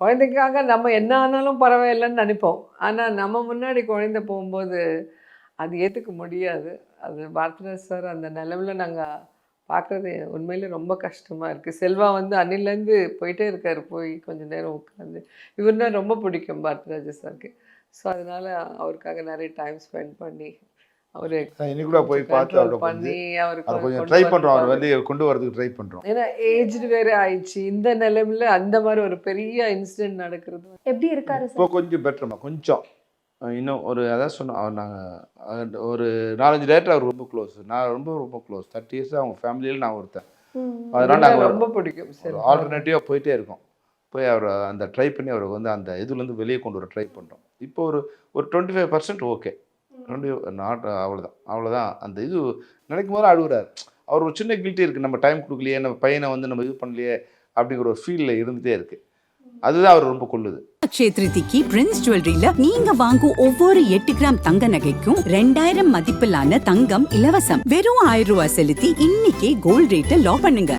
குழந்தைக்காக நம்ம என்ன ஆனாலும் பரவாயில்லைன்னு நினைப்போம். ஆனால் நம்ம முன்னாடி குழந்தை போகும்போது அது ஏற்றுக்க முடியாது. அது பாரதிராஜ் சார் அந்த நிலவில் நாங்கள் பார்க்குறது உண்மையிலே ரொம்ப கஷ்டமாக இருக்குது. செல்வா வந்து அன்னிலேருந்து போயிட்டே இருக்கார். போய் கொஞ்சம் நேரம் உட்காந்து இவர்னா ரொம்ப பிடிக்கும் பாரதிராஜ சாருக்கு. ஸோ அதனால் அவருக்காக நிறைய டைம் ஸ்பெண்ட் பண்ணி அவரு இன்னைக்கு கூட போய் பார்த்து அவரை பண்ணி அவருக்கு கொஞ்சம் ட்ரை பண்ணுறோம். அவர் வெளியே கொண்டு வரதுக்கு ட்ரை பண்ணுறோம். ஏன்னா ஏஜ்டு வேறு ஆயிடுச்சு. இந்த நிலைமையில் அந்த மாதிரி ஒரு பெரிய இன்சிடென்ட் நடக்கிறது. எப்படி இருக்காரு இப்போ கொஞ்சம் பெட்டர்மா, கொஞ்சம் இன்னும் ஒரு அதான் சொன்னோம். அவர் நாங்கள் ஒரு 4-5 டேரக்டர் அவர் ரொம்ப க்ளோஸ். நான் ரொம்ப க்ளோஸ். 30 இயர்ஸ் அவங்க ஃபேமிலியில் நான் ஒருத்தன். அதனால் நாங்கள் ரொம்ப பிடிக்கும். சரி, ஆல்டர்னேட்டிவாக போயிட்டே இருக்கோம். போய் அவர் அந்த ட்ரை பண்ணி அவரை வந்து அந்த இதுலேருந்து வெளியே கொண்டு வர ட்ரை பண்ணுறோம். இப்போ ஒரு 25% ஓகே, 20 நாட் அவ்வளோதான். அந்த இது நினைக்கும் போது அழுகுறாரு. அவர் ஒரு சின்ன கில்ட்டி இருக்குது. நம்ம டைம் கொடுக்கலையே, நம்ம பையனை வந்து நம்ம இது பண்ணலையே அப்படிங்கிற ஒரு ஃபீலில் இருந்துகிட்டே இருக்குது. அதுதான் அவர் ரொம்ப கொள்ளுது. அக்ஷய திருதிக்கு பிரின்ஸ் ஜுவல்லரியில நீங்க வாங்கும் ஒவ்வொரு 8 கிராம் தங்க நகைக்கும் 2000 மதிப்பிலான தங்கம் இலவசம். வெறும் 1000 ரூபாய் செலுத்தி இன்னைக்கே கோல்ட் ரேட்டை லாக் பண்ணுங்க.